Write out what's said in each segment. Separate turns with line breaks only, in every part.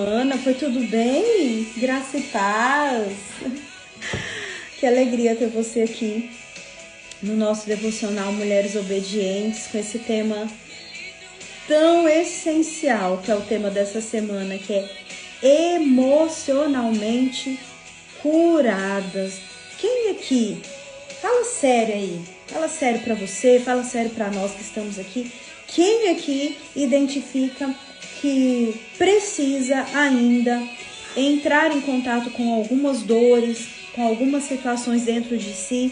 Ana, foi tudo bem? Graça e paz. Que alegria ter você aqui no nosso devocional Mulheres Obedientes, com esse tema tão essencial, que é o tema dessa semana, que é emocionalmente curadas. Quem aqui? Fala sério aí. Fala sério pra você, fala sério pra nós que estamos aqui. Quem aqui identifica que precisa ainda entrar em contato com algumas dores, com algumas situações dentro de si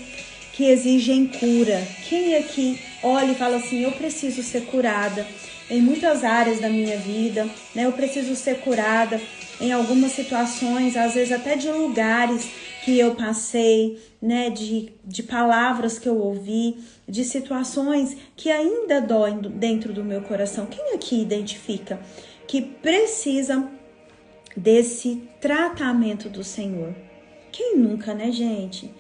que exigem cura? Quem aqui olha e fala assim, eu preciso ser curada em muitas áreas da minha vida, né? Eu preciso ser curada em algumas situações, às vezes até de lugares que eu passei, né? De palavras que eu ouvi, de situações que ainda doem dentro do meu coração. Quem aqui identifica que precisa desse tratamento do Senhor? Quem nunca, né, gente?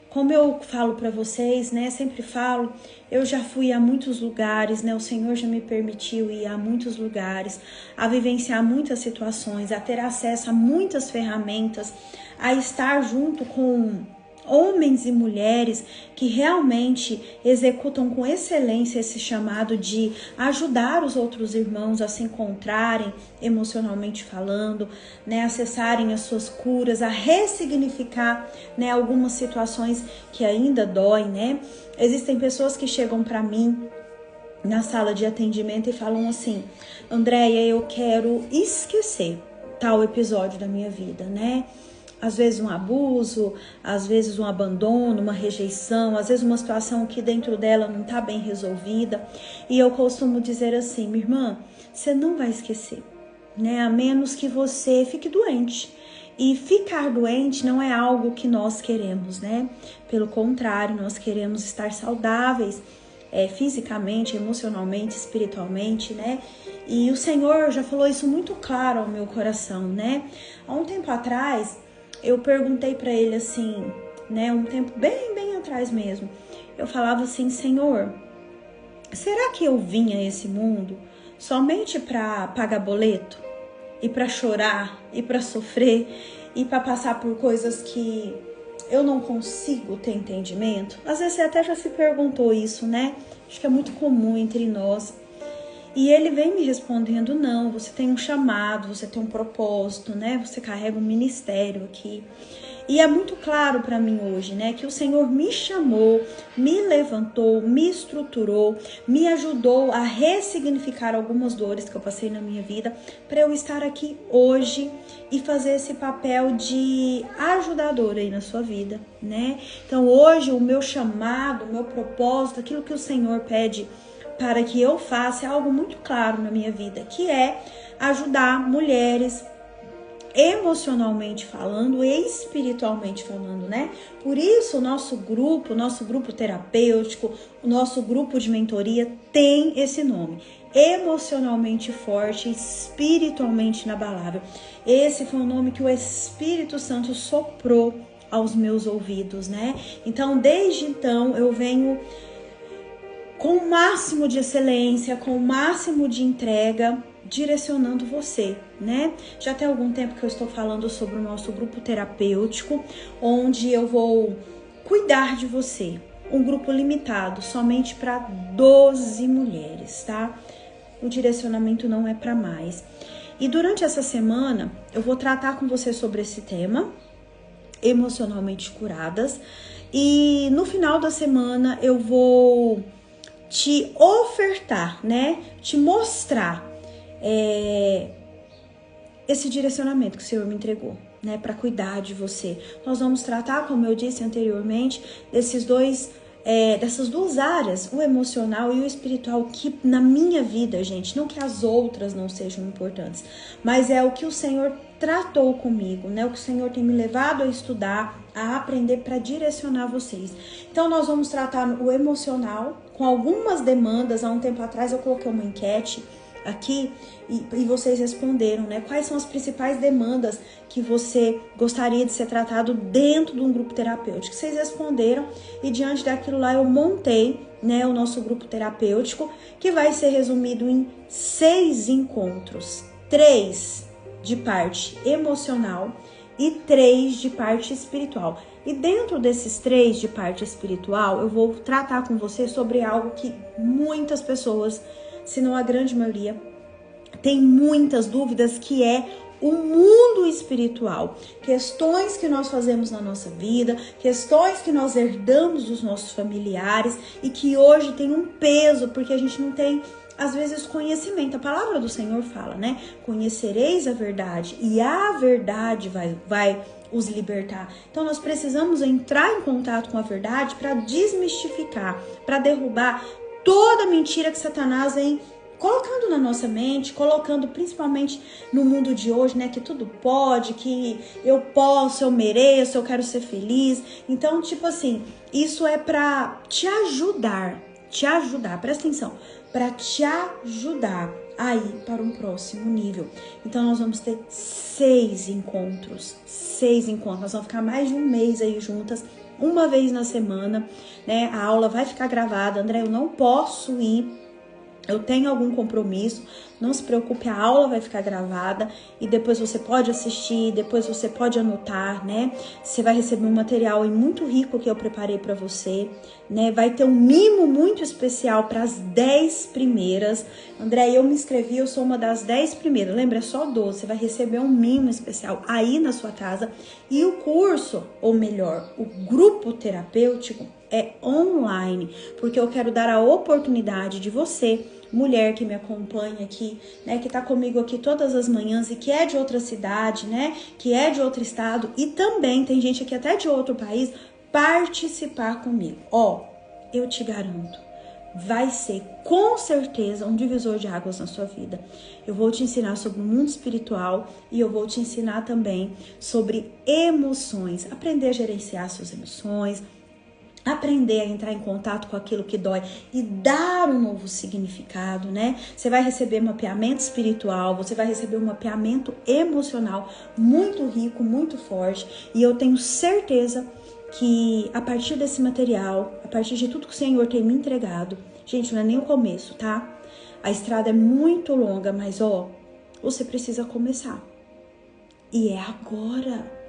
Como eu falo para vocês, né, sempre falo, eu já fui a muitos lugares, né, o Senhor já me permitiu ir a muitos lugares, a vivenciar muitas situações, a ter acesso a muitas ferramentas, a estar junto com homens e mulheres que realmente executam com excelência esse chamado de ajudar os outros irmãos a se encontrarem emocionalmente falando, né, acessarem as suas curas, a ressignificar, né, algumas situações que ainda doem, né? Existem pessoas que chegam para mim na sala de atendimento e falam assim, Andréia, eu quero esquecer tal episódio da minha vida, né? Às vezes um abuso, às vezes um abandono, uma rejeição, às vezes uma situação que dentro dela não está bem resolvida. E eu costumo dizer assim, minha irmã, você não vai esquecer, né? A menos que você fique doente. E ficar doente não é algo que nós queremos, né? Pelo contrário, nós queremos estar saudáveis, fisicamente, emocionalmente, espiritualmente, né? E o Senhor já falou isso muito claro ao meu coração, né? Há um tempo atrás, eu perguntei para ele assim, né, um tempo bem atrás mesmo, eu falava assim, Senhor, será que eu vim a esse mundo somente para pagar boleto? E para chorar, e para sofrer, e para passar por coisas que eu não consigo ter entendimento? Às vezes você até já se perguntou isso, né? Acho que é muito comum entre nós. E ele vem me respondendo, não, você tem um chamado, você tem um propósito, né? Você carrega um ministério aqui. E é muito claro para mim hoje, né? Que o Senhor me chamou, me levantou, me estruturou, me ajudou a ressignificar algumas dores que eu passei na minha vida para eu estar aqui hoje e fazer esse papel de ajudadora aí na sua vida, né? Então hoje o meu chamado, o meu propósito, aquilo que o Senhor pede para que eu faça é algo muito claro na minha vida, que é ajudar mulheres emocionalmente falando e espiritualmente falando, né? Por isso o nosso grupo terapêutico, o nosso grupo de mentoria tem esse nome, emocionalmente forte, espiritualmente inabalável. Esse foi o nome que o Espírito Santo soprou aos meus ouvidos, né? Então, desde então, eu venho com o máximo de excelência, com o máximo de entrega, direcionando você, né? Já tem algum tempo que eu estou falando sobre o nosso grupo terapêutico, onde eu vou cuidar de você. Um grupo limitado, somente para 12 mulheres, tá? O direcionamento não é para mais. E durante essa semana, eu vou tratar com você sobre esse tema, emocionalmente curadas. E no final da semana, eu vou te ofertar, né? Te mostrar esse direcionamento que o Senhor me entregou, né? Para cuidar de você. Nós vamos tratar, como eu disse anteriormente, dessas duas áreas, o emocional e o espiritual, que na minha vida, gente, não que as outras não sejam importantes, mas é o que o Senhor tratou comigo, né? O que o Senhor tem me levado a estudar, a aprender para direcionar vocês. Então, nós vamos tratar o emocional com algumas demandas. Há um tempo atrás eu coloquei uma enquete aqui e vocês responderam, né? Quais são as principais demandas que você gostaria de ser tratado dentro de um grupo terapêutico? Vocês responderam e diante daquilo lá eu montei, né, o nosso grupo terapêutico, que vai ser resumido em 6 encontros. 3 de parte emocional e 3 de parte espiritual. E dentro desses 3 de parte espiritual, eu vou tratar com você sobre algo que muitas pessoas, se não a grande maioria, tem muitas dúvidas, que é o mundo espiritual. Questões que nós fazemos na nossa vida, questões que nós herdamos dos nossos familiares e que hoje tem um peso, porque a gente não tem, às vezes, conhecimento. A palavra do Senhor fala, né? Conhecereis a verdade e a verdade vai os libertar. Então nós precisamos entrar em contato com a verdade para desmistificar, para derrubar toda mentira que Satanás vem colocando na nossa mente, colocando principalmente no mundo de hoje, né? Que tudo pode, que eu posso, eu mereço, eu quero ser feliz. Então, tipo assim, isso é para te ajudar, presta atenção, para te ajudar a ir para um próximo nível. Então, nós vamos ter 6 encontros, nós vamos ficar mais de um mês aí juntas, uma vez na semana, né? A aula vai ficar gravada. André, eu não posso ir, eu tenho algum compromisso, não se preocupe, a aula vai ficar gravada e depois você pode assistir, depois você pode anotar, né? Você vai receber um material muito rico que eu preparei para você, né? Vai ter um mimo muito especial para as 10 primeiras. André, eu me inscrevi, eu sou uma das 10 primeiras, lembra? É só 12, você vai receber um mimo especial aí na sua casa. E o curso, ou melhor, o grupo terapêutico, é online, porque eu quero dar a oportunidade de você, mulher que me acompanha aqui, né, que tá comigo aqui todas as manhãs e que é de outra cidade, né, que é de outro estado e também tem gente aqui até de outro país, participar comigo. Ó, eu te garanto, vai ser com certeza um divisor de águas na sua vida. Eu vou te ensinar sobre o mundo espiritual e eu vou te ensinar também sobre emoções, aprender a gerenciar suas emoções, aprender a entrar em contato com aquilo que dói e dar um novo significado, né? Você vai receber mapeamento espiritual, você vai receber um mapeamento emocional muito rico, muito forte. E eu tenho certeza que a partir desse material, a partir de tudo que o Senhor tem me entregado, gente, não é nem o começo, tá? A estrada é muito longa, mas ó, você precisa começar. E é agora.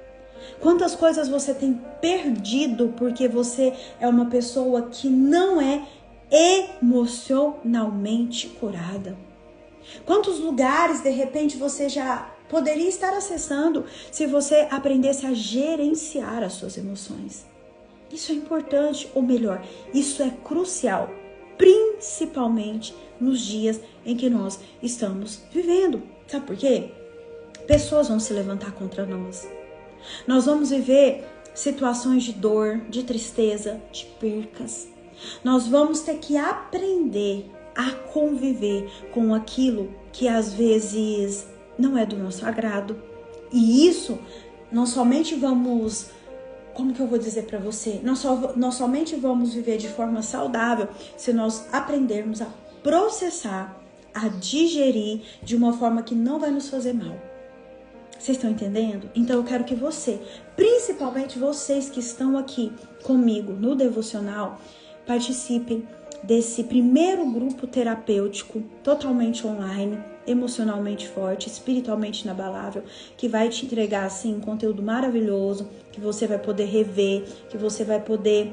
Quantas coisas você tem perdido porque você é uma pessoa que não é emocionalmente curada? Quantos lugares, de repente, você já poderia estar acessando se você aprendesse a gerenciar as suas emoções? Isso é importante, ou melhor, isso é crucial, principalmente nos dias em que nós estamos vivendo. Sabe por quê? Pessoas vão se levantar contra nós. Nós vamos viver situações de dor, de tristeza, de percas. Nós vamos ter que aprender a conviver com aquilo que às vezes não é do nosso agrado. E isso nós somente vamos, como que eu vou dizer para você? Nós somente vamos viver de forma saudável se nós aprendermos a processar, a digerir de uma forma que não vai nos fazer mal. Vocês estão entendendo? Então eu quero que você, principalmente vocês que estão aqui comigo no devocional, participem desse primeiro grupo terapêutico totalmente online, emocionalmente forte, espiritualmente inabalável, que vai te entregar assim um conteúdo maravilhoso, que você vai poder rever, que você vai poder,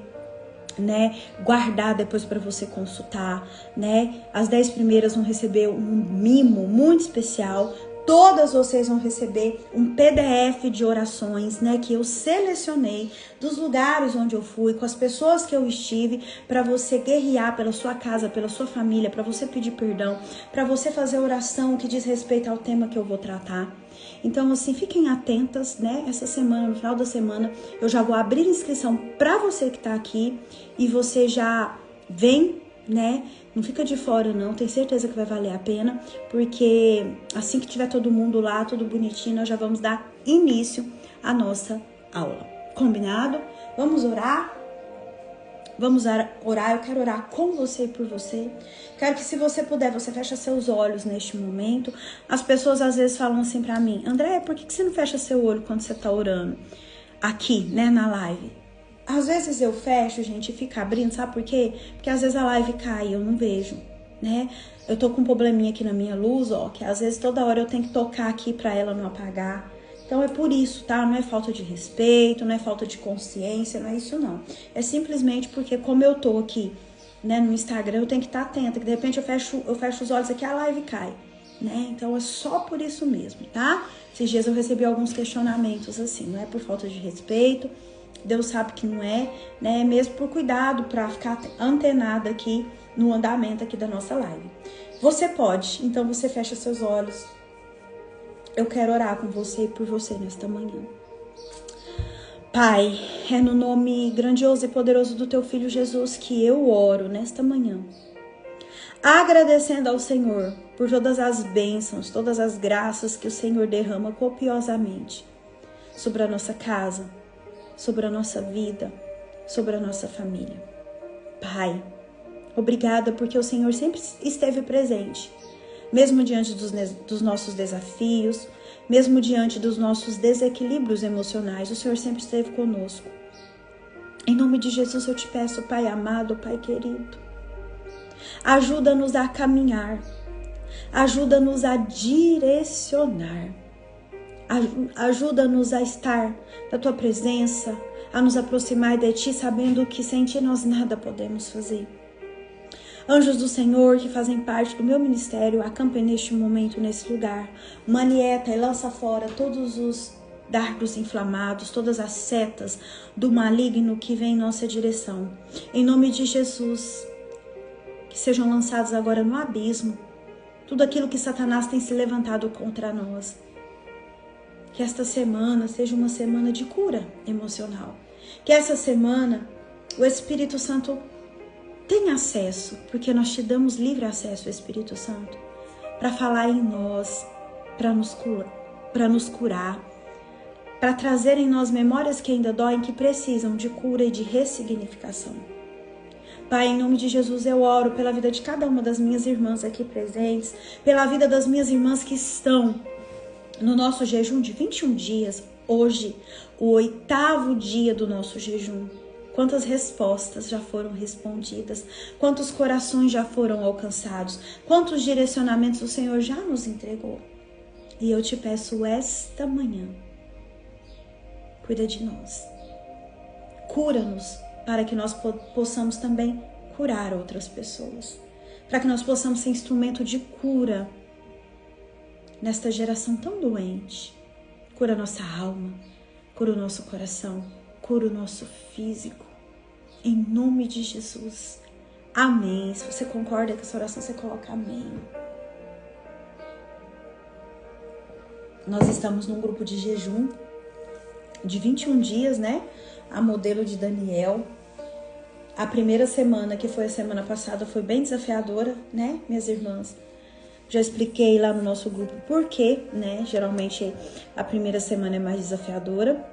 né, guardar depois para você consultar, né? As 10 primeiras vão receber um mimo muito especial. Todas vocês vão receber um PDF de orações, né, que eu selecionei dos lugares onde eu fui, com as pessoas que eu estive, para você guerrear pela sua casa, pela sua família, para você pedir perdão, para você fazer oração que diz respeito ao tema que eu vou tratar. Então, assim, fiquem atentas, né? Essa semana, no final da semana, eu já vou abrir inscrição para você que tá aqui e você já vem, né? Não fica de fora não, tenho certeza que vai valer a pena, porque assim que tiver todo mundo lá, tudo bonitinho, nós já vamos dar início à nossa aula. Combinado? Vamos orar? Vamos orar, eu quero orar com você e por você. Quero que se você puder, você feche seus olhos neste momento. As pessoas às vezes falam assim pra mim, André, por que você não fecha seu olho quando você tá orando? Aqui, né, na live. Às vezes eu fecho, gente, e fica abrindo, sabe por quê? Porque às vezes a live cai e eu não vejo. né? Eu tô com um probleminha aqui na minha luz, ó, que às vezes toda hora eu tenho que tocar aqui pra ela não apagar. Então é por isso, tá? Não é falta de respeito, não é falta de consciência, não é isso não. É simplesmente porque como eu tô aqui, né, no Instagram, eu tenho que estar atenta, que de repente eu fecho os olhos aqui, a live cai, né? Então é só por isso mesmo, tá? Esses dias eu recebi alguns questionamentos assim, não é por falta de respeito, Deus sabe que não é, né? É mesmo por cuidado, pra ficar antenada aqui no andamento aqui da nossa live. Você pode, então você fecha seus olhos. Eu quero orar com você e por você nesta manhã. Pai, é no nome grandioso e poderoso do teu Filho Jesus que eu oro nesta manhã. Agradecendo ao Senhor por todas as bênçãos, todas as graças que o Senhor derrama copiosamente sobre a nossa casa, sobre a nossa vida, sobre a nossa família. Pai, obrigada porque o Senhor sempre esteve presente, mesmo diante dos nossos desafios, mesmo diante dos nossos desequilíbrios emocionais, o Senhor sempre esteve conosco. Em nome de Jesus eu te peço, Pai amado, Pai querido, ajuda-nos a caminhar, ajuda-nos a direcionar, ajuda-nos a estar na Tua presença, a nos aproximar de Ti, sabendo que sem Ti nós nada podemos fazer. Anjos do Senhor que fazem parte do meu ministério, acampem neste momento, nesse lugar. Manieta e lança fora todos os dardos inflamados, todas as setas do maligno que vem em nossa direção. Em nome de Jesus, que sejam lançados agora no abismo tudo aquilo que Satanás tem se levantado contra nós. Que esta semana seja uma semana de cura emocional. Que essa semana o Espírito Santo tenha acesso, porque nós te damos livre acesso ao Espírito Santo, para falar em nós, para nos curar, para trazer em nós memórias que ainda doem, que precisam de cura e de ressignificação. Pai, em nome de Jesus, eu oro pela vida de cada uma das minhas irmãs aqui presentes, pela vida das minhas irmãs que estão no nosso jejum de 21 dias, hoje, o 8º dia do nosso jejum. Quantas respostas já foram respondidas, quantos corações já foram alcançados, quantos direcionamentos o Senhor já nos entregou. E eu te peço esta manhã, cuida de nós, cura-nos para que nós possamos também curar outras pessoas, para que nós possamos ser instrumento de cura nesta geração tão doente. Cura a nossa alma, cura o nosso coração, cura o nosso físico, em nome de Jesus. Amém. Se você concorda com essa oração, você coloca amém. Nós estamos num grupo de jejum de 21 dias, né? A modelo de Daniel. A primeira semana, que foi a semana passada, foi bem desafiadora, né, minhas irmãs? Já expliquei lá no nosso grupo por quê, né? Geralmente a primeira semana é mais desafiadora.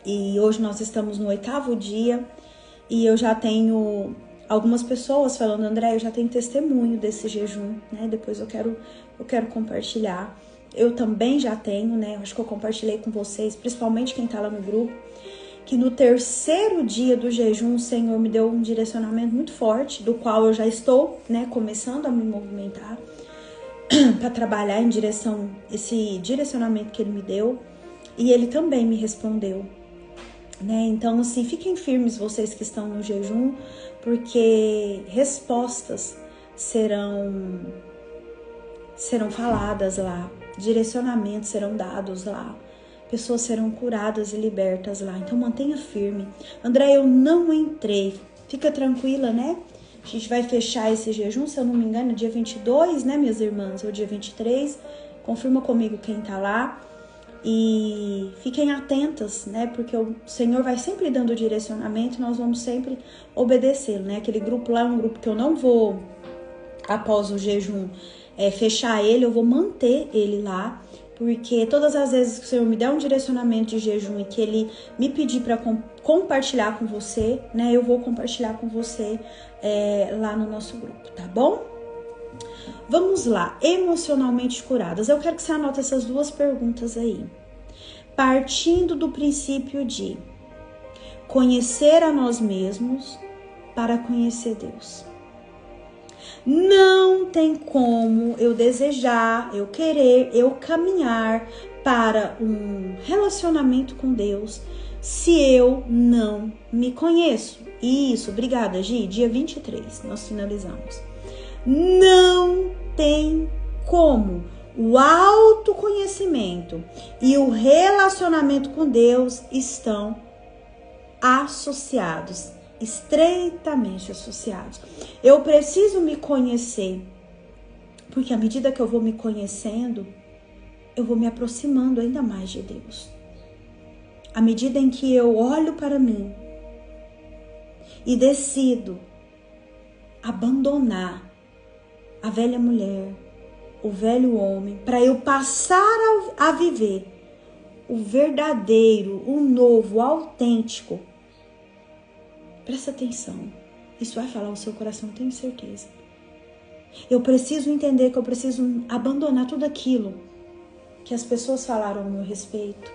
E hoje nós estamos no 8º dia e eu já tenho algumas pessoas falando, André, eu já tenho testemunho desse jejum, né? Depois eu quero compartilhar. Eu também já tenho, né? Acho que eu compartilhei com vocês, principalmente quem tá lá no grupo, que no 3º dia do jejum o Senhor me deu um direcionamento muito forte, do qual eu já estou, né, começando a me movimentar para trabalhar em direção, esse direcionamento que Ele me deu, e Ele também me respondeu. Né? Então, assim, fiquem firmes vocês que estão no jejum, porque respostas serão faladas lá, direcionamentos serão dados lá, pessoas serão curadas e libertas lá. Então, mantenha firme. André, eu não entrei. Fica tranquila, né? A gente vai fechar esse jejum, se eu não me engano, dia 22, né, minhas irmãs? Ou dia 23. Confirma comigo quem tá lá. E fiquem atentas, né? Porque o Senhor vai sempre dando direcionamento e nós vamos sempre obedecê-lo, né? Aquele grupo lá é um grupo que eu não vou, após o jejum, fechar ele, eu vou manter ele lá, porque todas as vezes que o Senhor me der um direcionamento de jejum e que Ele me pedir para compartilhar com você, né? Eu vou compartilhar com você lá no nosso grupo, tá bom? Vamos lá, emocionalmente curadas. Eu quero que você anote essas duas perguntas aí. Partindo do princípio de conhecer a nós mesmos para conhecer Deus. Não tem como eu desejar, eu querer, eu caminhar para um relacionamento com Deus se eu não me conheço. Isso, obrigada, Gi. Dia 23, nós finalizamos. Não tem como. O autoconhecimento e o relacionamento com Deus estão associados, estreitamente associados. Eu preciso me conhecer, porque à medida que eu vou me conhecendo, eu vou me aproximando ainda mais de Deus. À medida em que eu olho para mim e decido abandonar a velha mulher, o velho homem, para eu passar a viver o verdadeiro, o novo, o autêntico. Presta atenção. Isso vai falar o seu coração, tenho certeza. Eu preciso entender que eu preciso abandonar tudo aquilo que as pessoas falaram ao meu respeito.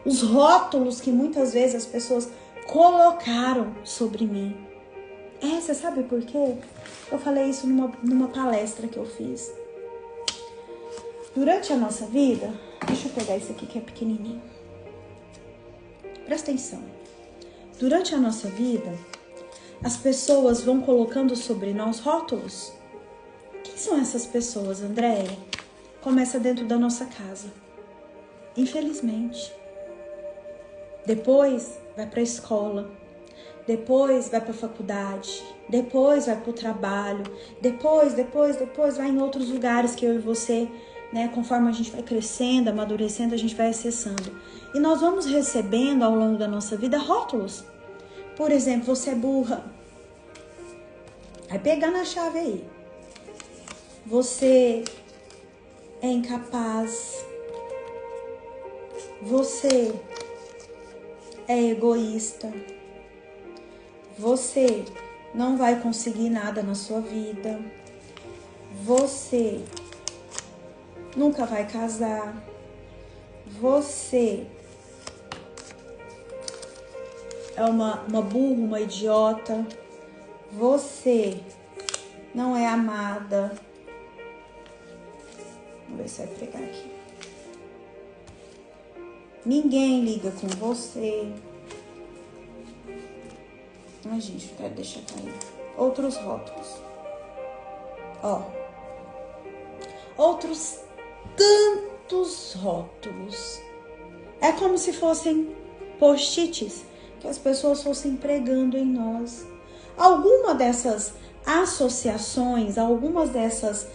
Os rótulos que muitas vezes as pessoas colocaram sobre mim. Você sabe por quê? Eu falei isso numa palestra que eu fiz. Durante a nossa vida, deixa eu pegar esse aqui que é pequenininho. Presta atenção. Durante a nossa vida, as pessoas vão colocando sobre nós rótulos. Quem são essas pessoas, Andréia? Começa dentro da nossa casa. Infelizmente. Depois vai para a escola. Depois vai para a faculdade. Depois vai para o trabalho. Depois vai em outros lugares que eu e você, né, conforme a gente vai crescendo, amadurecendo, a gente vai acessando. E nós vamos recebendo ao longo da nossa vida rótulos. Por exemplo, você é burra. Vai pegando a chave aí. Você é incapaz. Você é egoísta. Você não vai conseguir nada na sua vida. Você nunca vai casar. Você é uma burra, uma idiota. Você não é amada. Vamos ver se vai pegar aqui. Ninguém liga com você. Ai, gente, eu quero deixar cair. Outros rótulos. Outros tantos rótulos. É como se fossem post-its que as pessoas fossem pregando em nós. Alguma dessas associações, algumas dessas,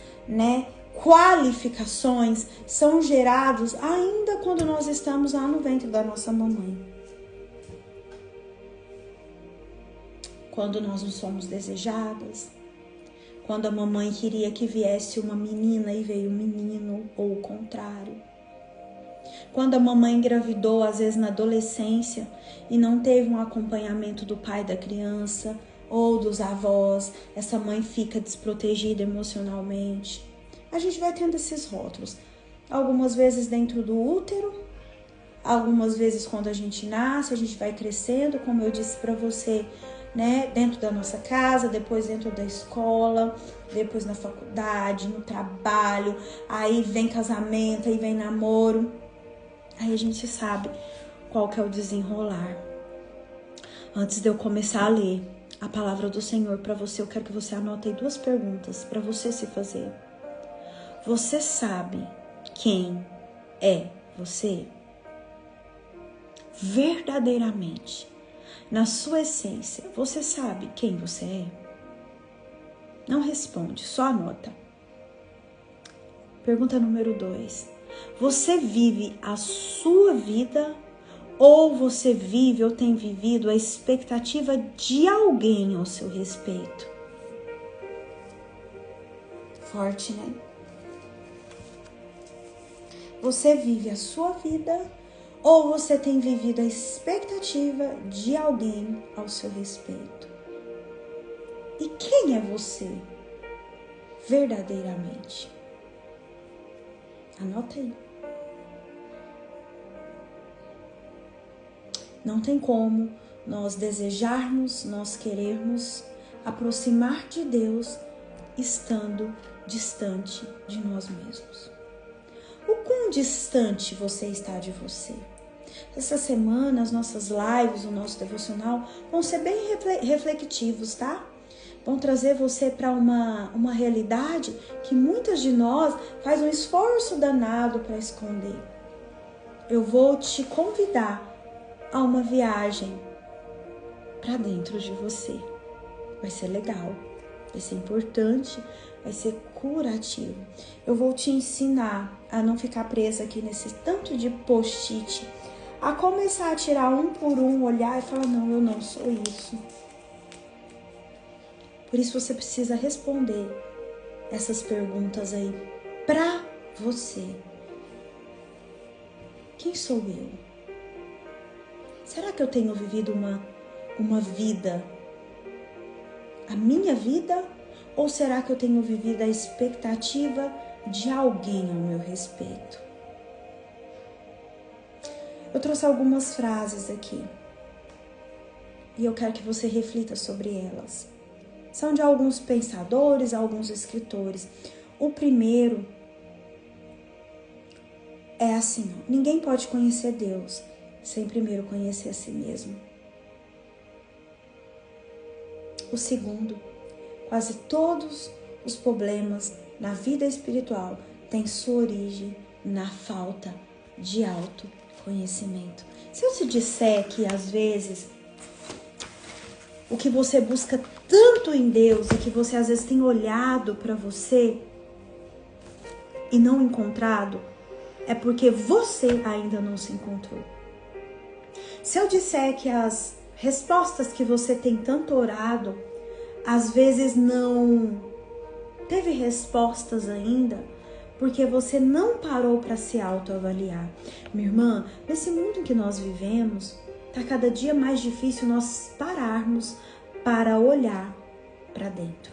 qualificações são gerados ainda quando nós estamos lá no ventre da nossa mamãe. Quando nós não somos desejadas, quando a mamãe queria que viesse uma menina e veio um menino, ou o contrário. Quando a mamãe engravidou, às vezes na adolescência, e não teve um acompanhamento do pai da criança ou dos avós, essa mãe fica desprotegida emocionalmente. A gente vai tendo esses rótulos. Algumas vezes dentro do útero, algumas vezes quando a gente nasce, a gente vai crescendo, como eu disse para você, dentro da nossa casa, depois dentro da escola, depois na faculdade, no trabalho, aí vem casamento, aí vem namoro. Aí a gente sabe qual que é o desenrolar. Antes de eu começar a ler a palavra do Senhor para você, eu quero que você anote aí 2 perguntas para você se fazer. Você sabe quem é você? Verdadeiramente, na sua essência, você sabe quem você é? Não responde, só anota. Pergunta número 2. Você vive a sua vida ou você vive ou tem vivido a expectativa de alguém ao seu respeito? Forte, né? Você vive a sua vida ou você tem vivido a expectativa de alguém ao seu respeito? E quem é você verdadeiramente? Anota aí. Não tem como nós desejarmos, nós querermos aproximar de Deus estando distante de nós mesmos? O quão distante você está de você? Essa semana, as nossas lives, o nosso devocional vão ser bem reflexivos, tá? Vão trazer você para uma realidade que muitas de nós faz um esforço danado para esconder. Eu vou te convidar a uma viagem para dentro de você. Vai ser legal, vai ser importante, vai ser curativo. Eu vou te ensinar a não ficar presa aqui nesse tanto de post-it, a começar a tirar um por um, olhar e falar, não, eu não sou isso. Por isso você precisa responder essas perguntas aí pra você. Quem sou eu? Será que eu tenho vivido uma vida, a minha vida? Ou será que eu tenho vivido a expectativa de alguém ao meu respeito? Eu trouxe algumas frases aqui e eu quero que você reflita sobre elas. São de alguns pensadores, alguns escritores. O primeiro é assim: ninguém pode conhecer Deus sem primeiro conhecer a si mesmo. O segundo: quase todos os problemas na vida espiritual têm sua origem na falta de autoconhecimento. Se eu te disser que às vezes o que você busca tanto em Deus e que você às vezes tem olhado para você e não encontrado, é porque você ainda não se encontrou. Se eu disser que as respostas que você tem tanto orado, às vezes não teve respostas ainda, porque você não parou para se autoavaliar. Minha irmã, nesse mundo em que nós vivemos, tá cada dia mais difícil nós pararmos para olhar para dentro.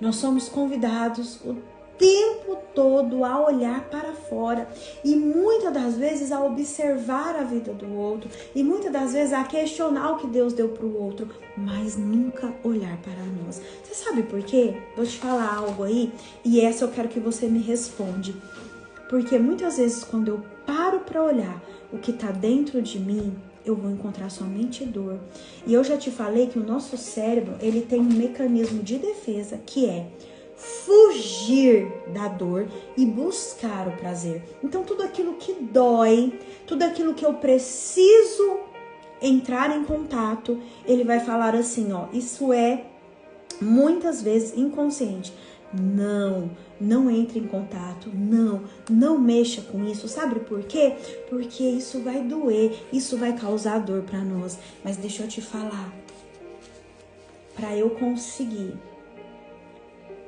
Nós somos convidados o tempo todo a olhar para fora e muitas das vezes a observar a vida do outro e muitas das vezes a questionar o que Deus deu para o outro, mas nunca olhar para nós. Você sabe por quê? Vou te falar algo aí e essa eu quero que você me responde. Porque muitas vezes quando eu paro para olhar o que está dentro de mim, eu vou encontrar somente dor. E eu já te falei que o nosso cérebro, ele tem um mecanismo de defesa que é fugir da dor e buscar o prazer. Então tudo aquilo que dói, tudo aquilo que eu preciso entrar em contato, ele vai falar assim, ó, isso é muitas vezes inconsciente. Não entre em contato, não mexa com isso. Sabe por quê? Porque isso vai doer, isso vai causar dor para nós. Mas deixa eu te falar, para eu conseguir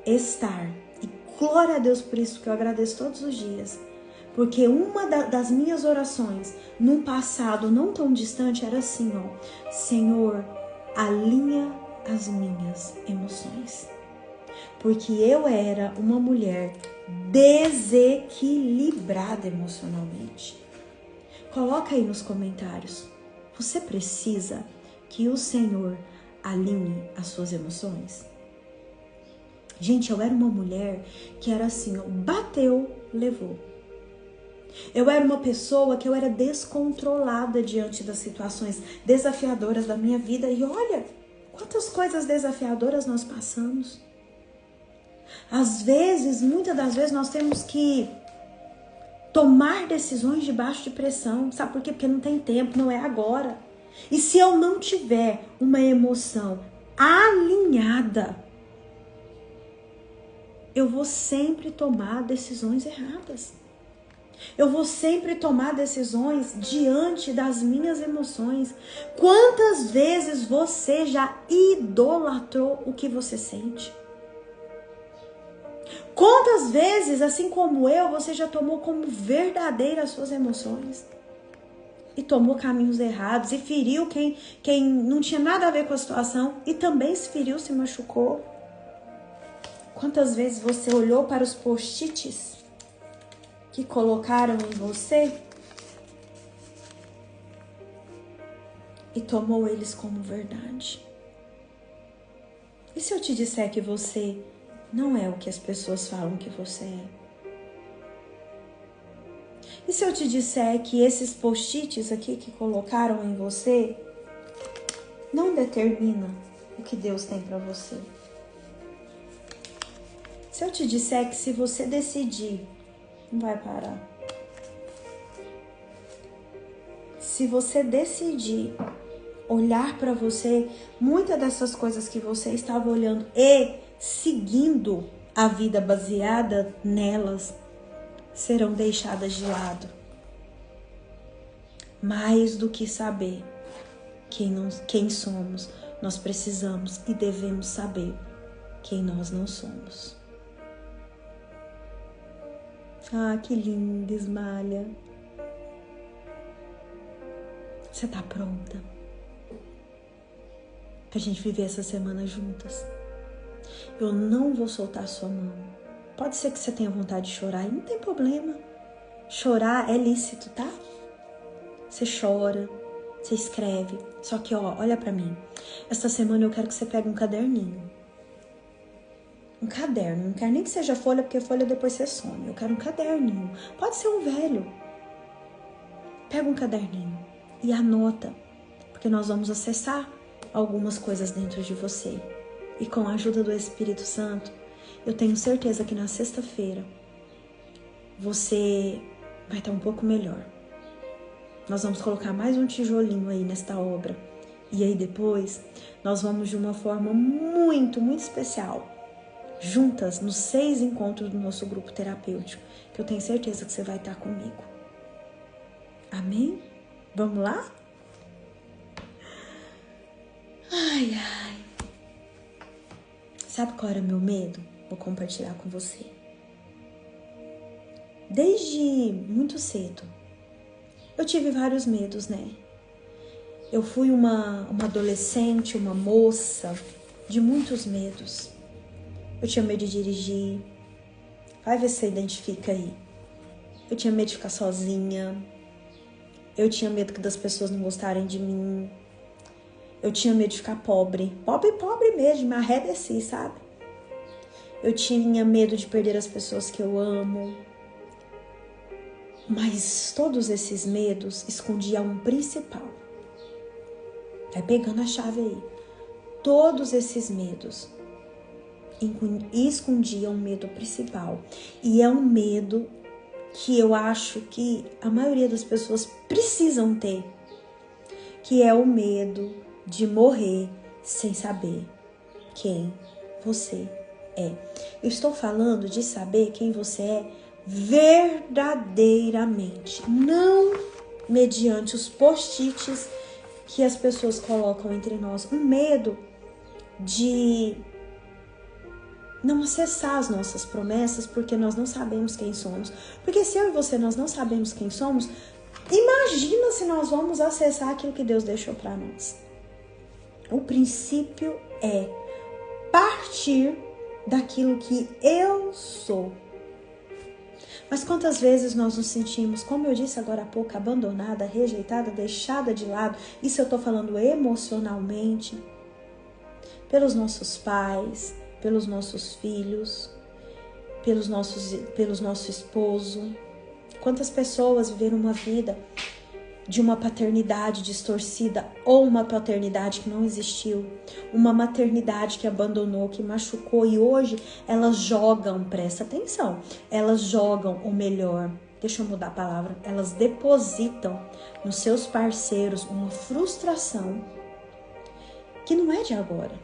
estar, e glória a Deus por isso, que eu agradeço todos os dias, porque uma das minhas orações num passado não tão distante era assim, ó, Senhor, alinha as minhas emoções, porque eu era uma mulher desequilibrada emocionalmente. Coloca aí nos comentários, você precisa que o Senhor alinhe as suas emoções? Gente, eu era uma mulher que era assim, ó, bateu, levou. Eu era uma pessoa que eu era descontrolada diante das situações desafiadoras da minha vida. E olha, quantas coisas desafiadoras nós passamos. Às vezes, muitas das vezes, nós temos que tomar decisões debaixo de pressão. Sabe por quê? Porque não tem tempo, não é agora. E se eu não tiver uma emoção alinhada, eu vou sempre tomar decisões erradas. Eu vou sempre tomar decisões diante das minhas emoções. Quantas vezes você já idolatrou o que você sente? Quantas vezes, assim como eu, você já tomou como verdadeiras as suas emoções? E tomou caminhos errados e feriu quem não tinha nada a ver com a situação e também se feriu, se machucou. Quantas vezes você olhou para os post-its que colocaram em você e tomou eles como verdade? E se eu te disser que você não é o que as pessoas falam que você é. E se eu te disser que esses post-its aqui que colocaram em você não determina o que Deus tem para você? Se eu te disser que se você decidir, não vai parar. Se você decidir olhar para você, muitas dessas coisas que você estava olhando e seguindo a vida baseada nelas, serão deixadas de lado. Mais do que saber quem somos, nós precisamos e devemos saber quem nós não somos. Ah, que linda, Ismália. Você tá pronta pra gente viver essa semana juntas? Eu não vou soltar a sua mão. Pode ser que você tenha vontade de chorar e não tem problema. Chorar é lícito, tá? Você chora, você escreve. Só que, olha pra mim. Esta semana eu quero que você pegue um caderninho. Um caderno. Não quero nem que seja folha, porque folha depois você some. Eu quero um caderninho. Pode ser um velho. Pega um caderninho e anota. Porque nós vamos acessar algumas coisas dentro de você. E com a ajuda do Espírito Santo, eu tenho certeza que na sexta-feira você vai estar um pouco melhor. Nós vamos colocar mais um tijolinho aí nesta obra. E aí depois nós vamos de uma forma muito, muito especial, juntas nos 6 encontros do nosso grupo terapêutico, que eu tenho certeza que você vai estar comigo. Amém? Vamos lá? Ai, ai. Sabe qual era meu medo? Vou compartilhar com você. Desde muito cedo, eu tive vários medos, né? Eu fui uma adolescente, uma moça de muitos medos. Eu tinha medo de dirigir. Vai ver se você identifica aí. Eu tinha medo de ficar sozinha. Eu tinha medo das pessoas não gostarem de mim. Eu tinha medo de ficar pobre. Pobre mesmo, de me arredecer, sabe? Eu tinha medo de perder as pessoas que eu amo. Mas todos esses medos escondiam um principal. Vai pegando a chave aí. Todos esses medos escondiam um medo principal. E é um medo que eu acho que a maioria das pessoas precisam ter. Que é o medo de morrer sem saber quem você é. Eu estou falando de saber quem você é verdadeiramente, não mediante os post-its que as pessoas colocam entre nós. Um medo de não acessar as nossas promessas porque nós não sabemos quem somos. Porque se eu e você nós não sabemos quem somos, imagina se nós vamos acessar aquilo que Deus deixou para nós. O princípio é partir daquilo que eu sou. Mas quantas vezes nós nos sentimos, como eu disse agora há pouco, abandonada, rejeitada, deixada de lado? Isso eu estou falando emocionalmente. Pelos nossos pais, pelos nossos filhos, pelos nosso esposo. Quantas pessoas viveram uma vida de uma paternidade distorcida ou uma paternidade que não existiu, uma maternidade que abandonou, que machucou e hoje elas jogam, presta atenção, elas jogam o melhor, deixa eu mudar a palavra, elas depositam nos seus parceiros uma frustração que não é de agora.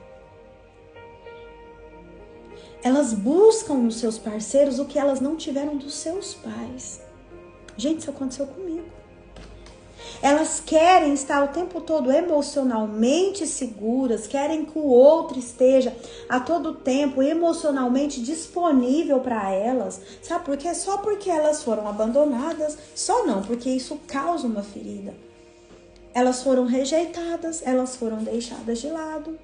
Elas buscam nos seus parceiros o que elas não tiveram dos seus pais. Gente, isso aconteceu comigo. Elas querem estar o tempo todo emocionalmente seguras, querem que o outro esteja a todo tempo emocionalmente disponível para elas. Sabe por quê? Só porque elas foram abandonadas, só não, porque isso causa uma ferida. Elas foram rejeitadas, elas foram deixadas de lado.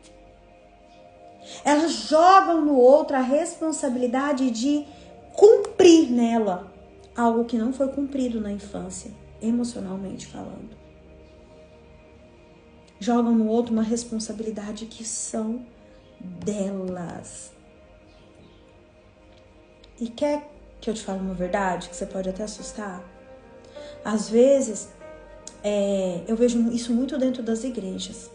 Elas jogam no outro a responsabilidade de cumprir nela algo que não foi cumprido na infância, emocionalmente falando. Jogam no outro uma responsabilidade que são delas. E quer que eu te fale uma verdade, que você pode até assustar? Às vezes, eu vejo isso muito dentro das igrejas.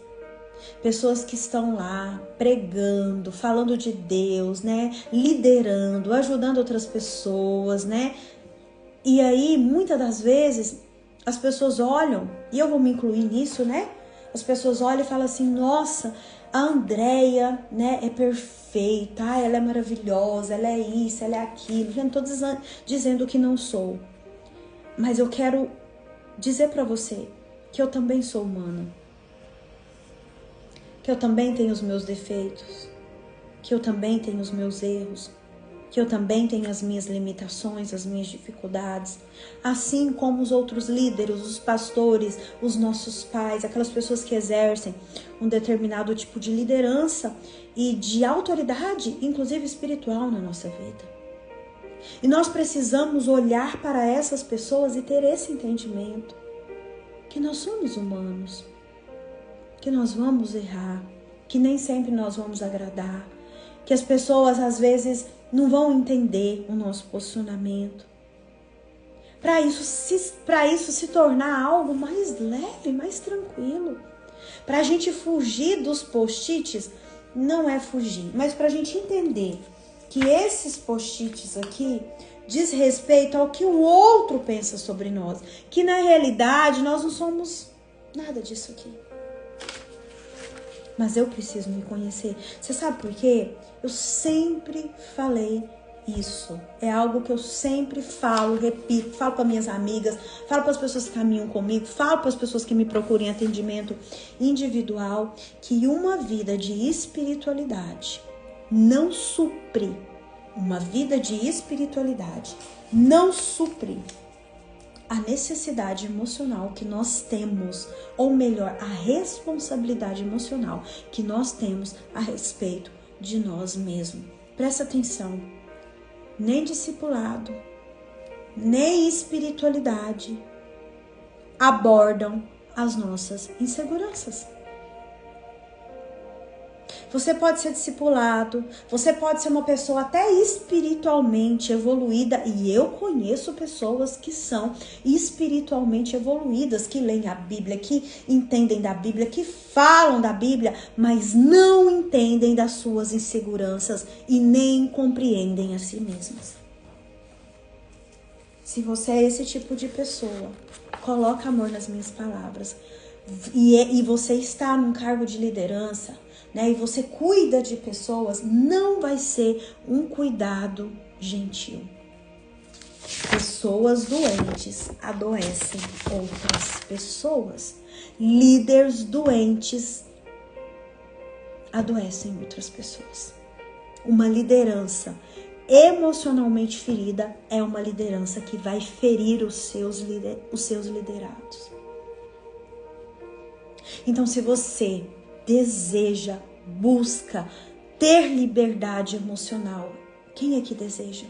Pessoas que estão lá pregando, falando de Deus, né? Liderando, ajudando outras pessoas, né? E aí, muitas das vezes, as pessoas olham, e eu vou me incluir nisso, né? As pessoas olham e falam assim, nossa, a Andréia, né, é perfeita, ela é maravilhosa, ela é isso, ela é aquilo. Eu não tô dizendo que não sou. Mas eu quero dizer para você que eu também sou humana. Que eu também tenho os meus defeitos. Que eu também tenho os meus erros. Que eu também tenho as minhas limitações, as minhas dificuldades. Assim como os outros líderes, os pastores, os nossos pais, aquelas pessoas que exercem um determinado tipo de liderança e de autoridade, inclusive espiritual, na nossa vida. E nós precisamos olhar para essas pessoas e ter esse entendimento que nós somos humanos, que nós vamos errar, que nem sempre nós vamos agradar, que as pessoas às vezes não vão entender o nosso posicionamento. Para isso se tornar algo mais leve, mais tranquilo. Para a gente fugir dos post-its, não é fugir, mas para a gente entender que esses post-its aqui diz respeito ao que o outro pensa sobre nós. Que na realidade nós não somos nada disso aqui. Mas eu preciso me conhecer. Você sabe por quê? Eu sempre falei isso. É algo que eu sempre falo, repito, falo para minhas amigas, falo para as pessoas que caminham comigo, falo para as pessoas que me procuram em atendimento individual, que uma vida de espiritualidade não supre, uma vida de espiritualidade não supre a necessidade emocional que nós temos, ou melhor, a responsabilidade emocional que nós temos a respeito de nós mesmos. Presta atenção, nem discipulado, nem espiritualidade abordam as nossas inseguranças. Você pode ser discipulado, você pode ser uma pessoa até espiritualmente evoluída, e eu conheço pessoas que são espiritualmente evoluídas, que leem a Bíblia, que entendem da Bíblia, que falam da Bíblia, mas não entendem das suas inseguranças e nem compreendem a si mesmas. Se você é esse tipo de pessoa, coloca amor nas minhas palavras, e você está num cargo de liderança, né, e você cuida de pessoas, não vai ser um cuidado gentil. Pessoas doentes adoecem outras pessoas. Líderes doentes adoecem outras pessoas. Uma liderança emocionalmente ferida é uma liderança que vai ferir os seus liderados. Então, se você deseja, busca ter liberdade emocional, quem é que deseja?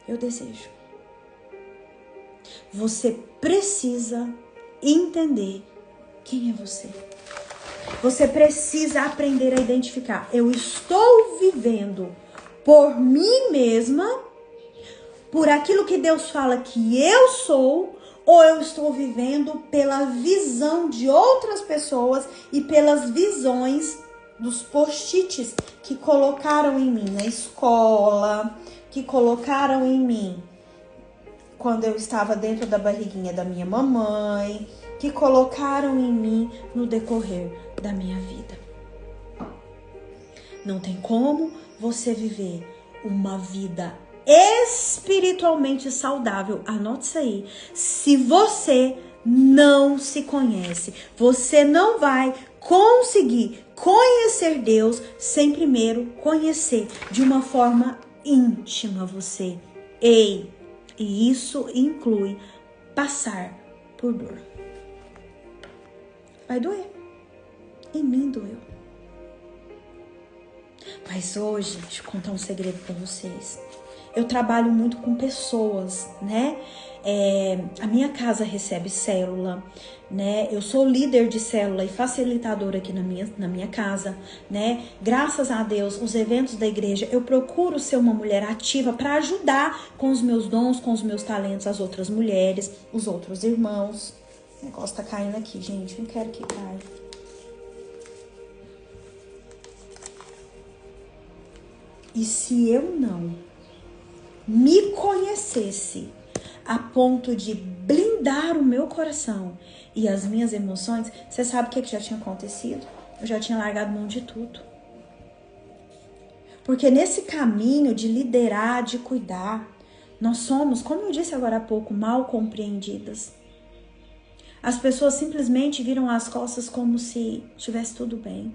Eu desejo. Você precisa entender quem é você. Você precisa aprender a identificar. Eu estou vivendo por mim mesma, por aquilo que Deus fala que eu sou, ou eu estou vivendo pela visão de outras pessoas e pelas visões dos post-its que colocaram em mim na escola, que colocaram em mim quando eu estava dentro da barriguinha da minha mamãe, que colocaram em mim no decorrer da minha vida. Não tem como você viver uma vida espiritualmente saudável, anote isso aí, se você não se conhece. Você não vai conseguir conhecer Deus sem primeiro conhecer de uma forma íntima você. E isso inclui passar por dor. Vai doer. Em mim doeu. Mas hoje, deixa eu contar um segredo para vocês. eu trabalho muito com pessoas, né? A minha casa recebe célula, né? Eu sou líder de célula e facilitadora aqui na minha casa, né? Graças a Deus, os eventos da igreja, eu procuro ser uma mulher ativa para ajudar com os meus dons, com os meus talentos, as outras mulheres, os outros irmãos. O negócio tá caindo aqui, gente, não quero que caia. E se eu não me conhecesse a ponto de blindar o meu coração e as minhas emoções, você sabe o que já tinha acontecido? Eu já tinha largado mão de tudo. Porque nesse caminho de liderar, de cuidar, nós somos, como eu disse agora há pouco, mal compreendidas. As pessoas simplesmente viram as costas como se tivesse tudo bem.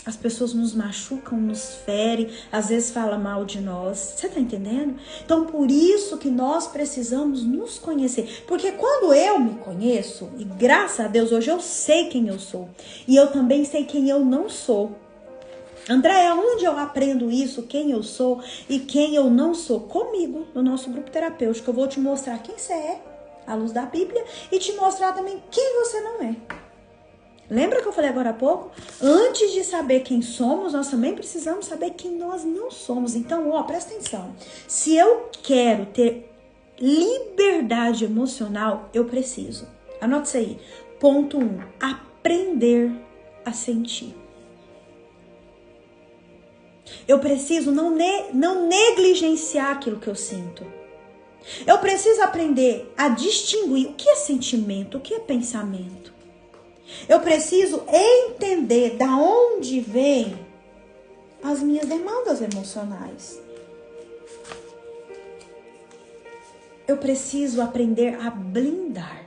As pessoas nos machucam, nos ferem, às vezes falam mal de nós. Você tá entendendo? Então, por isso que nós precisamos nos conhecer. Porque quando eu me conheço, e graças a Deus, hoje eu sei quem eu sou. E eu também sei quem eu não sou. Andréia, onde eu aprendo isso, quem eu sou e quem eu não sou? Comigo, no nosso grupo terapêutico. Eu vou te mostrar quem você é, à luz da Bíblia, e te mostrar também quem você não é. Lembra que eu falei agora há pouco? Antes de saber quem somos, nós também precisamos saber quem nós não somos. Então, presta atenção. Se eu quero ter liberdade emocional, eu preciso. Anota isso aí. Ponto 1. Aprender a sentir. Eu preciso não negligenciar aquilo que eu sinto. Eu preciso aprender a distinguir o que é sentimento, o que é pensamento. Eu preciso entender da onde vem as minhas demandas emocionais. Eu preciso aprender a blindar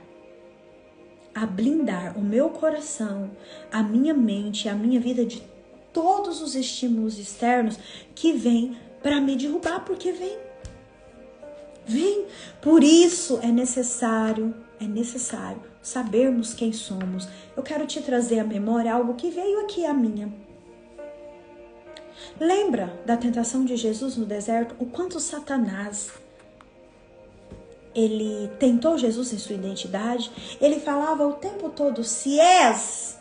o meu coração, a minha mente, a minha vida de todos os estímulos externos que vêm para me derrubar, porque vem. Por isso é necessário sabermos quem somos. Eu quero te trazer à memória algo que veio aqui à minha. Lembra da tentação de Jesus no deserto? O quanto Satanás, ele tentou Jesus em sua identidade. Ele falava o tempo todo, se és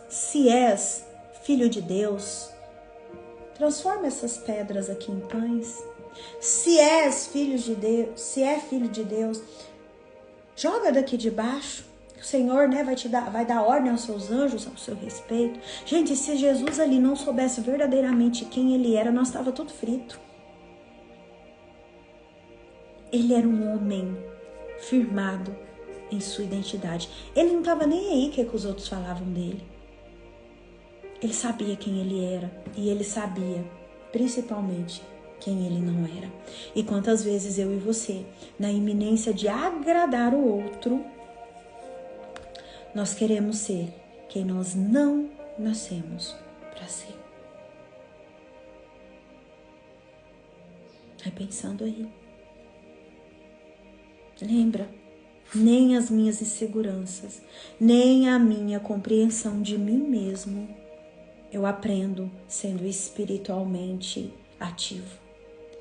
filho de Deus, transforma essas pedras aqui em pães. Se és filho de Deus, se é filho de Deus, joga daqui de baixo. O Senhor, né, vai dar ordem aos seus anjos ao seu respeito. Gente, se Jesus ali não soubesse verdadeiramente quem ele era, nós estava tudo frito. Ele era um homem firmado em sua identidade. Ele não estava nem aí o que os outros falavam dele. Ele sabia quem ele era e ele sabia, principalmente, quem ele não era. E quantas vezes eu e você, na iminência de agradar o outro, nós queremos ser quem nós não nascemos para ser. Vai pensando aí. Lembra? Nem as minhas inseguranças, nem a minha compreensão de mim mesmo, eu aprendo sendo espiritualmente ativo.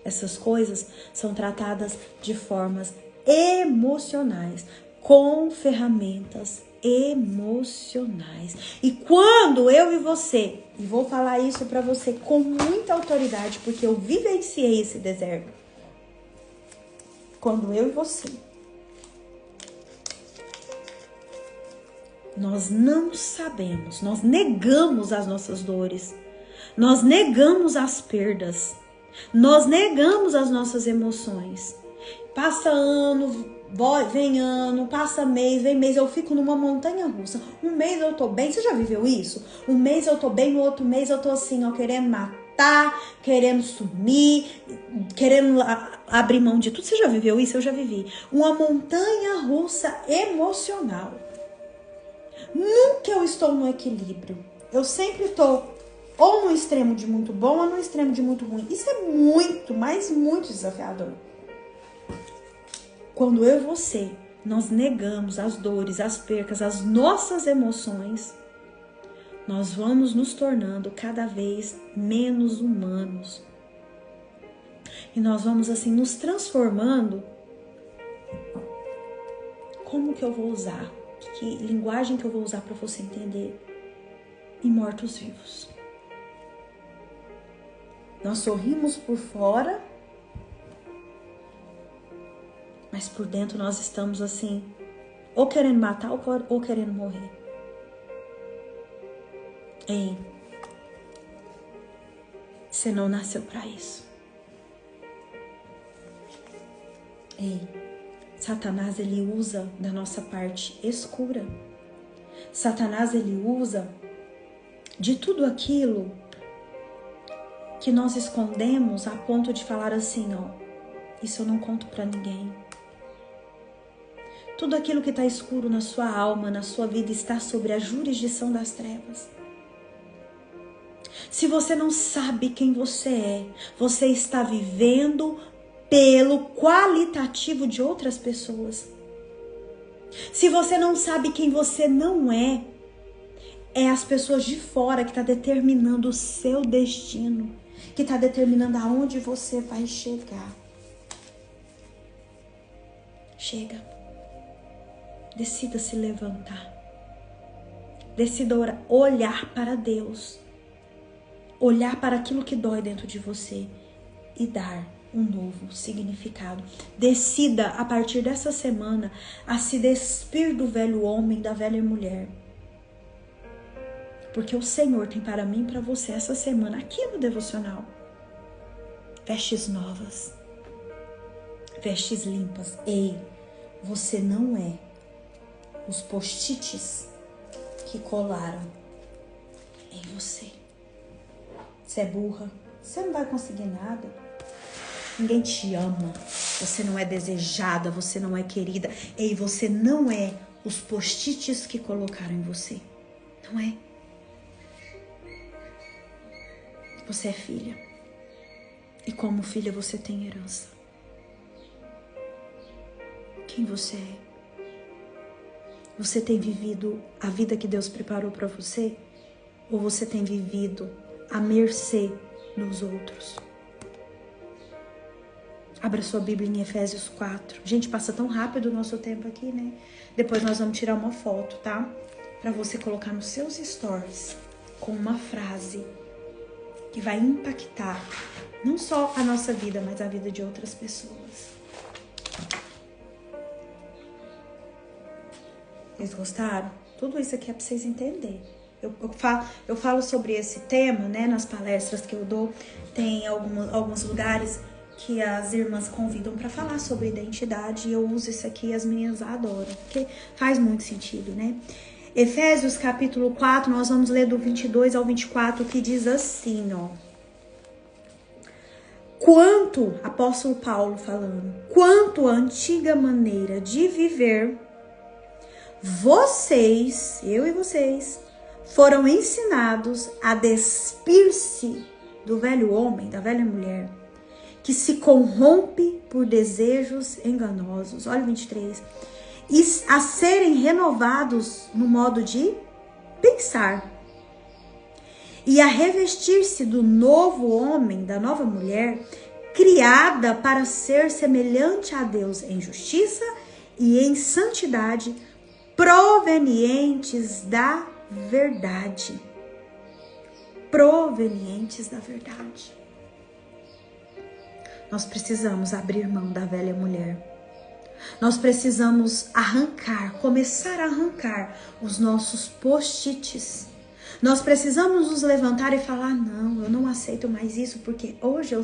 Essas coisas são tratadas de formas emocionais, com ferramentas emocionais. E quando eu e você, e vou falar isso para você com muita autoridade, porque eu vivenciei esse deserto. Quando eu e você, nós não sabemos, nós negamos as nossas dores, nós negamos as perdas, nós negamos as nossas emoções. Passa ano, vem ano, passa mês, vem mês, eu fico numa montanha russa. Um mês eu tô bem, você já viveu isso? Um mês eu tô bem, no outro mês eu tô assim, ó, querendo matar, querendo sumir, querendo abrir mão de tudo. Você já viveu isso? Eu já vivi. Uma montanha russa emocional. Nunca eu estou no equilíbrio. Eu sempre estou ou no extremo de muito bom ou no extremo de muito ruim. Isso é muito, mas muito desafiador. Quando eu e você, nós negamos as dores, as percas, as nossas emoções, nós vamos nos tornando cada vez menos humanos. E nós vamos assim nos transformando. Como que eu vou usar? Que linguagem que eu vou usar para você entender? Em mortos-vivos. Nós sorrimos por fora, mas por dentro nós estamos assim, ou querendo matar ou querendo morrer. Ei, você não nasceu para isso. Ei, Satanás, ele usa da nossa parte escura. Satanás, ele usa de tudo aquilo que nós escondemos a ponto de falar assim, ó, isso eu não conto para ninguém. Tudo aquilo que está escuro na sua alma, na sua vida, está sobre a jurisdição das trevas. Se você não sabe quem você está vivendo pelo qualitativo de outras pessoas. Se você não sabe quem você não é as pessoas de fora que está determinando o seu destino, que está determinando aonde você vai chegar. Chega. Decida se levantar. Decida olhar para Deus. Olhar para aquilo que dói dentro de você e dar um novo significado. Decida, a partir dessa semana, a se despir do velho homem, da velha mulher. Porque o Senhor tem para mim e para você essa semana, aqui no devocional, vestes novas, vestes limpas. Ei, você não é os post-its que colaram em você. Você é burra, você não vai conseguir nada. Ninguém te ama, você não é desejada, você não é querida. Ei, você não é os post-its que colocaram em você. Não é. Você é filha. E como filha você tem herança. Quem você é? Você tem vivido a vida que Deus preparou para você? Ou você tem vivido à mercê dos outros? Abra sua Bíblia em Efésios 4. Gente, passa tão rápido o nosso tempo aqui, né? Depois nós vamos tirar uma foto, tá? Para você colocar nos seus stories com uma frase que vai impactar não só a nossa vida, mas a vida de outras pessoas. Vocês gostaram? Tudo isso aqui é para vocês entenderem. Eu falo sobre esse tema, né, nas palestras que eu dou. Tem alguns lugares que as irmãs convidam para falar sobre identidade, e eu uso isso aqui e as meninas adoram, porque faz muito sentido, né? Efésios capítulo 4, nós vamos ler do 22 ao 24, que diz assim, ó. Apóstolo Paulo falando, quanto à antiga maneira de viver, vocês, eu e vocês, foram ensinados a despir-se do velho homem, da velha mulher, que se corrompe por desejos enganosos. Olha o 23. E a serem renovados no modo de pensar. E a revestir-se do novo homem, da nova mulher, criada para ser semelhante a Deus em justiça e em santidade, provenientes da verdade. Provenientes da verdade. Nós precisamos abrir mão da velha mulher. Nós precisamos começar a arrancar os nossos post-its. Nós precisamos nos levantar e falar, não, eu não aceito mais isso, porque hoje eu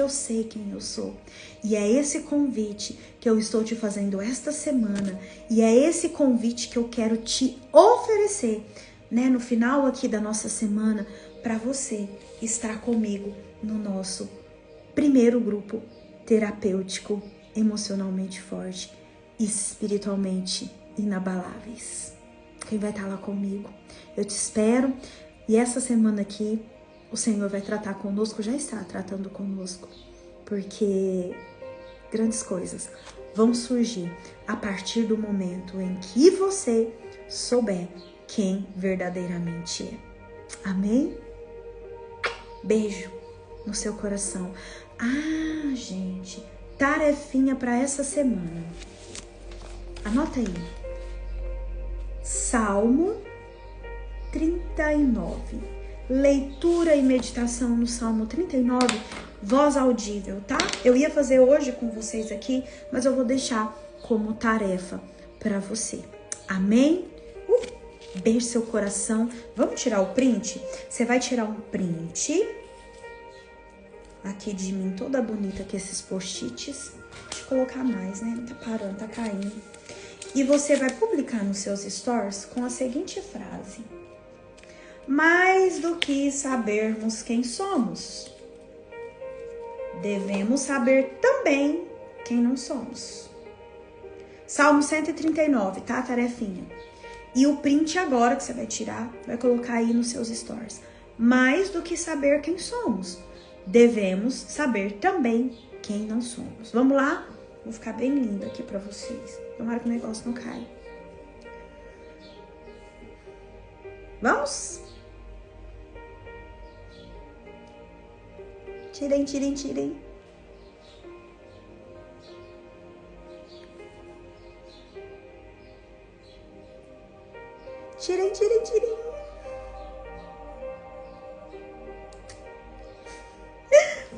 sei quem eu sou. E é esse convite que eu estou te fazendo esta semana, e é esse convite que eu quero te oferecer, né, no final aqui da nossa semana, para você estar comigo no nosso primeiro grupo terapêutico, emocionalmente forte, espiritualmente inabaláveis. Quem vai estar lá comigo? Eu te espero. E essa semana aqui, o Senhor vai tratar conosco, já está tratando conosco, porque grandes coisas vão surgir a partir do momento em que você souber quem verdadeiramente é. Amém? Beijo no seu coração. Ah, gente, tarefinha para essa semana. Anota aí. Salmo 39. Leitura e meditação no Salmo 39, voz audível, tá? Eu ia fazer hoje com vocês aqui, mas eu vou deixar como tarefa para você. Amém? Beijo seu coração. Vamos tirar o print? Você vai tirar um print aqui de mim, toda bonita com esses post-its. Deixa eu colocar mais, né? Tá parando, tá caindo. E você vai publicar nos seus stories com a seguinte frase: mais do que sabermos quem somos, devemos saber também quem não somos. Salmo 139, tá? Tarefinha. E o print agora que você vai tirar, vai colocar aí nos seus stories. Mais do que saber quem somos, devemos saber também quem não somos. Vamos lá? Vou ficar bem linda aqui pra vocês. Tomara que o negócio não caia. Vamos? Tirem, tirem, tirem. Tirem, tirem, tirem.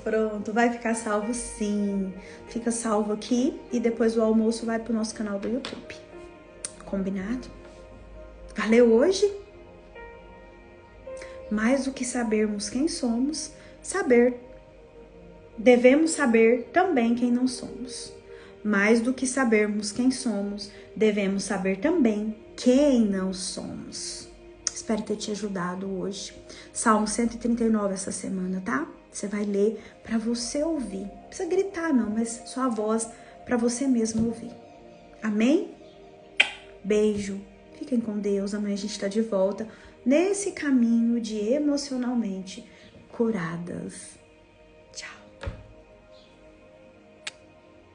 Pronto, vai ficar salvo sim. Fica salvo aqui e depois o almoço vai pro nosso canal do YouTube. Combinado? Valeu hoje? Mais do que sabermos quem somos, devemos saber também quem não somos. Mais do que sabermos quem somos, devemos saber também quem não somos. Espero ter te ajudado hoje. Salmo 139 essa semana, tá? Você vai ler para você ouvir. Não precisa gritar não, mas só a voz para você mesmo ouvir. Amém? Beijo. Fiquem com Deus. Amanhã a gente tá de volta nesse caminho de emocionalmente curadas.